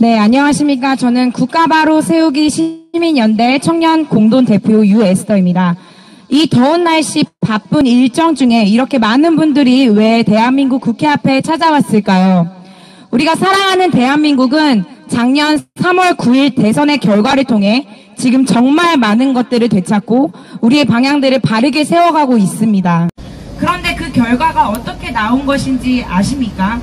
네, 안녕하십니까. 저는 국가바로 세우기 시민연대 청년 공동 대표 유에스더입니다. 이 더운 날씨 바쁜 일정 중에 이렇게 많은 분들이 왜 대한민국 국회 앞에 찾아왔을까요? 우리가 사랑하는 대한민국은 작년 3월 9일 대선의 결과를 통해 지금 정말 많은 것들을 되찾고 우리의 방향들을 바르게 세워가고 있습니다. 그런데 그 결과가 어떻게 나온 것인지 아십니까?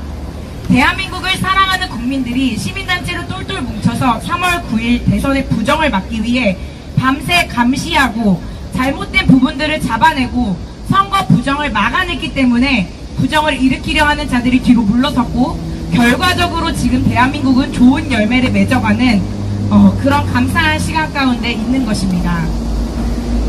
대한민국을 사랑하는 국민들이 시민단체로 똘똘 뭉쳐서 3월 9일 대선의 부정을 막기 위해 밤새 감시하고 잘못된 부분들을 잡아내고 선거 부정을 막아냈기 때문에 부정을 일으키려 하는 자들이 뒤로 물러섰고 결과적으로 지금 대한민국은 좋은 열매를 맺어가는 그런 감사한 시간 가운데 있는 것입니다.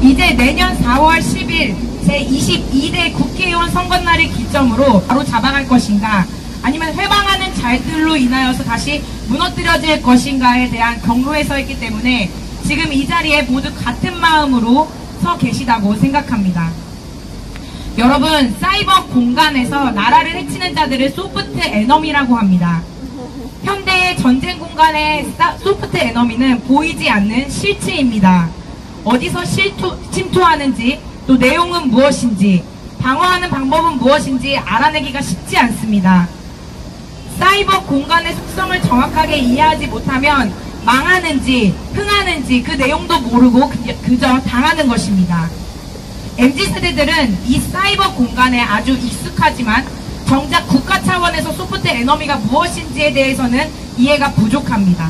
이제 내년 4월 10일 제22대 국회의원 선거날을 기점으로 바로 잡아갈 것인가, 아니면 회방하는 잘들로 인하여서 다시 무너뜨려질 것인가에 대한 경로에 서 있기 때문에 지금 이 자리에 모두 같은 마음으로 서 계시다고 생각합니다. 여러분, 사이버 공간에서 나라를 해치는 자들을 소프트 에너미라고 합니다. 현대의 전쟁 공간의 소프트 에너미는 보이지 않는 실체입니다. 어디서 침투하는지, 또 내용은 무엇인지, 방어하는 방법은 무엇인지 알아내기가 쉽지 않습니다. 사이버 공간의 속성을 정확하게 이해하지 못하면 망하는지 흥하는지 그 내용도 모르고 그저 당하는 것입니다. MZ세대들은 이 사이버 공간에 아주 익숙하지만 정작 국가 차원에서 소프트 에너미가 무엇인지에 대해서는 이해가 부족합니다.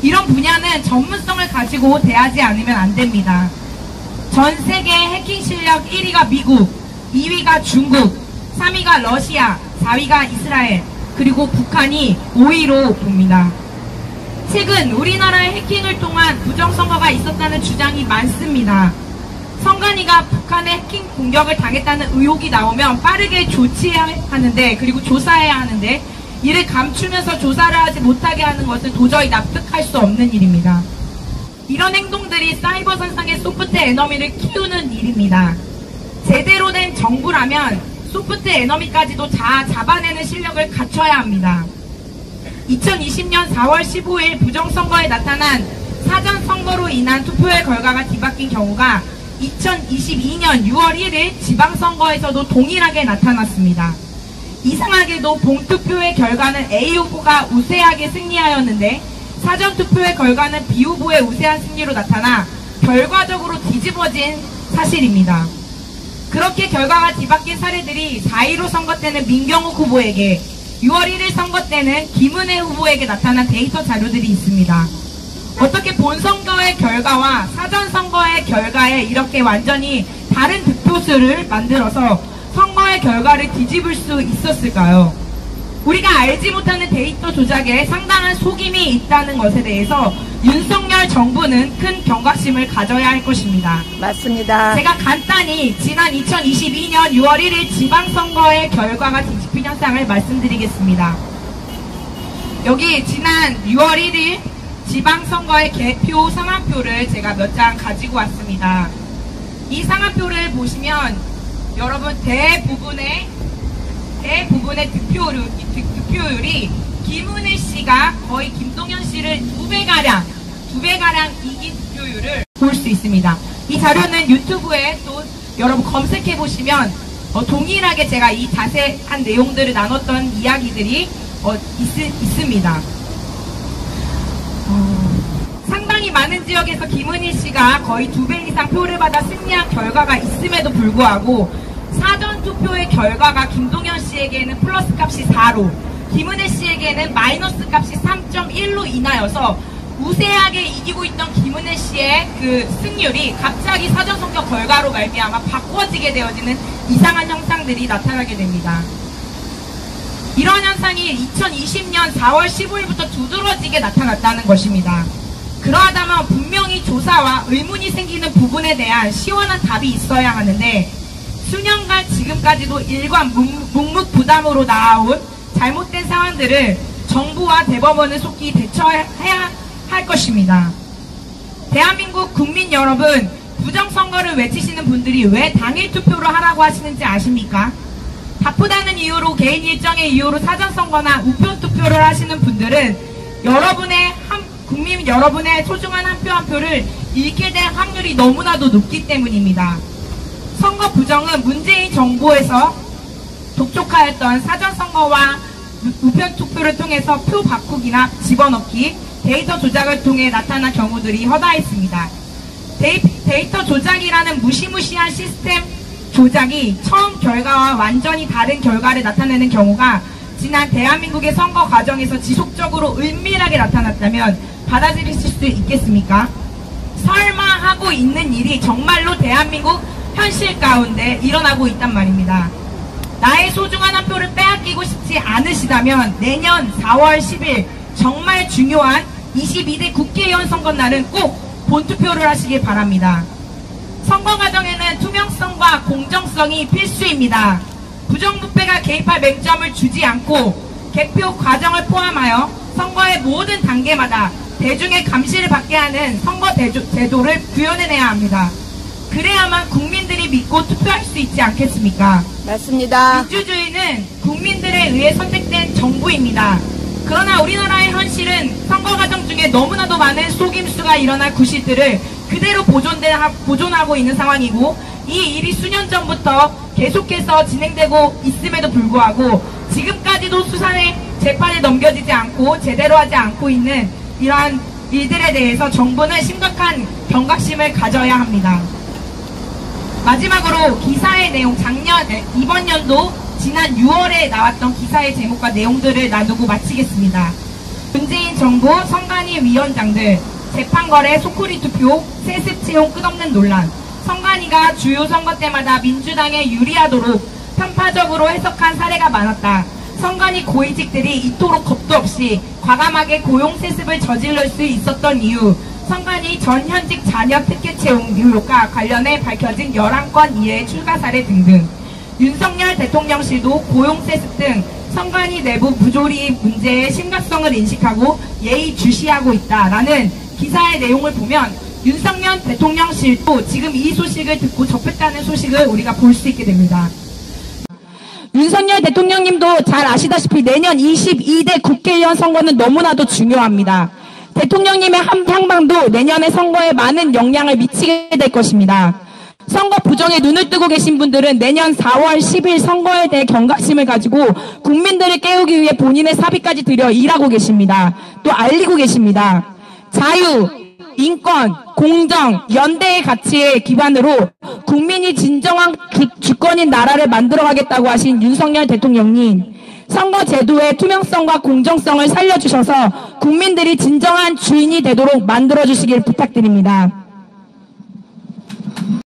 이런 분야는 전문성을 가지고 대하지 않으면 안 됩니다. 전 세계 해킹 실력 1위가 미국, 2위가 중국, 3위가 러시아, 4위가 이스라엘, 그리고 북한이 5위로 봅니다. 최근 우리나라의 해킹을 통한 부정선거가 있었다는 주장이 많습니다. 선관위가 북한의 해킹 공격을 당했다는 의혹이 나오면 빠르게 조치해야 하는데, 그리고 조사해야 하는데, 이를 감추면서 조사를 하지 못하게 하는 것은 도저히 납득할 수 없는 일입니다. 이런 행동들이 사이버 선상의 소프트 에너미를 키우는 일입니다. 제대로 된 정부라면 소프트 에너미까지도 다 잡아내는 실력을 갖춰야 합니다. 2020년 4월 15일 부정선거에 나타난 사전선거로 인한 투표의 결과가 뒤바뀐 경우가 2022년 6월 1일 지방선거에서도 동일하게 나타났습니다. 이상하게도 봉투표의 결과는 A 후보가 우세하게 승리하였는데 사전투표의 결과는 B 후보의 우세한 승리로 나타나 결과적으로 뒤집어진 사실입니다. 그렇게 결과가 뒤바뀐 사례들이 4.15 선거 때는 민경욱 후보에게, 6월 1일 선거 때는 김은혜 후보에게 나타난 데이터 자료들이 있습니다. 어떻게 본선거의 결과와 사전선거의 결과에 이렇게 완전히 다른 득표수를 만들어서 선거의 결과를 뒤집을 수 있었을까요? 우리가 알지 못하는 데이터 조작에 상당한 속임이 있다는 것에 대해서 윤석열 정부는 큰 경각심을 가져야 할 것입니다. 맞습니다. 제가 간단히 지난 2022년 6월 1일 지방선거의 결과가 뒤집힌 현상을 말씀드리겠습니다. 여기 지난 6월 1일 지방선거의 개표 상한표를 제가 몇 장 가지고 왔습니다. 이 상한표를 보시면 여러분 대부분의 득표율이 김은혜 씨가 거의 김동연 씨를 2배가량 이긴 득표율을 볼 수 있습니다. 이 자료는 유튜브에 또 여러분 검색해 보시면 동일하게 제가 이 자세한 내용들을 나눴던 이야기들이 있습니다. 상당히 많은 지역에서 김은희 씨가 거의 2배 이상 표를 받아 승리한 결과가 있음에도 불구하고 사전투표의 결과가 김동연 씨에게는 플러스 값이 4로 김은혜 씨에게는 마이너스 값이 3.1로 인하여서 우세하게 이기고 있던 김은혜 씨의 그 승률이 갑자기 사전선거 결과로 말미암아 바꿔지게 되어지는 이상한 현상들이 나타나게 됩니다. 이런 현상이 2020년 4월 15일부터 두드러지게 나타났다는 것입니다. 그러하다면 분명히 조사와 의문이 생기는 부분에 대한 시원한 답이 있어야 하는데 수년간 지금까지도 일관 묵묵부담으로 나아온 잘못된 상황들을 정부와 대법원을 속히 대처해야 할 것입니다. 대한민국 국민 여러분, 부정선거를 외치시는 분들이 왜 당일 투표를 하라고 하시는지 아십니까? 바쁘다는 이유로 개인 일정의 이유로 사전선거나 우편투표를 하시는 분들은 국민 여러분의 소중한 한 표 한 표를 잃게 될 확률이 너무나도 높기 때문입니다. 선거 부정은 문재인 정부에서 독촉하였던 사전선거와 우편 투표를 통해서 표 바꾸기나 집어넣기, 데이터 조작을 통해 나타난 경우들이 허다했습니다. 데이터 조작이라는 무시무시한 시스템 조작이 처음 결과와 완전히 다른 결과를 나타내는 경우가 지난 대한민국의 선거 과정에서 지속적으로 은밀하게 나타났다면 받아들이실 수 있겠습니까? 설마 하고 있는 일이 정말로 대한민국 현실 가운데 일어나고 있단 말입니다. 나의 소중한 한 표를 빼앗기고 싶지 않으시다면 내년 4월 10일 정말 중요한 22대 국회의원 선거날은 꼭 본투표를 하시길 바랍니다. 선거 과정에는 투명성과 공정성이 필수입니다. 부정부패가 개입할 맹점을 주지 않고 개표 과정을 포함하여 선거의 모든 단계마다 대중의 감시를 받게 하는 선거 제도를 구현해내야 합니다. 그래야만 국민들이 믿고 투표할 수 있지 않겠습니까? 맞습니다. 민주주의는 국민들에 의해 선택된 정부입니다. 그러나 우리나라의 현실은 선거 과정 중에 너무나도 많은 속임수가 일어날 구실들을 그대로 보존하고 있는 상황이고, 이 일이 수년 전부터 계속해서 진행되고 있음에도 불구하고 지금까지도 수사의 재판에 넘겨지지 않고 제대로 하지 않고 있는 이러한 일들에 대해서 정부는 심각한 경각심을 가져야 합니다. 마지막으로 기사의 내용, 이번 연도 지난 6월에 나왔던 기사의 제목과 내용들을 나누고 마치겠습니다. 문재인 정부 선관위 위원장들 재판거래 소쿠리 투표 세습 채용 끝없는 논란, 선관위가 주요 선거 때마다 민주당에 유리하도록 편파적으로 해석한 사례가 많았다. 선관위 고위직들이 이토록 겁도 없이 과감하게 고용 세습을 저지를 수 있었던 이유, 선관위 전 현직 자녀 특혜 채용 의혹과 관련해 밝혀진 11건 이외의 출가 사례 등등. 윤석열 대통령실도 고용 세습 등 선관위 내부 부조리 문제의 심각성을 인식하고 예의주시하고 있다라는 기사의 내용을 보면 윤석열 대통령실도 지금 이 소식을 듣고 접했다는 소식을 우리가 볼 수 있게 됩니다. 윤석열 대통령님도 잘 아시다시피 내년 22대 국회의원 선거는 너무나도 중요합니다. 대통령님의 향방도 내년의 선거에 많은 영향을 미치게 될 것입니다. 선거 부정에 눈을 뜨고 계신 분들은 내년 4월 10일 선거에 대해 경각심을 가지고 국민들을 깨우기 위해 본인의 사비까지 들여 일하고 계십니다. 또 알리고 계십니다. 자유, 인권, 공정, 연대의 가치에 기반으로 국민이 진정한 주권인 나라를 만들어가겠다고 하신 윤석열 대통령님, 선거 제도의 투명성과 공정성을 살려주셔서 국민들이 진정한 주인이 되도록 만들어주시길 부탁드립니다.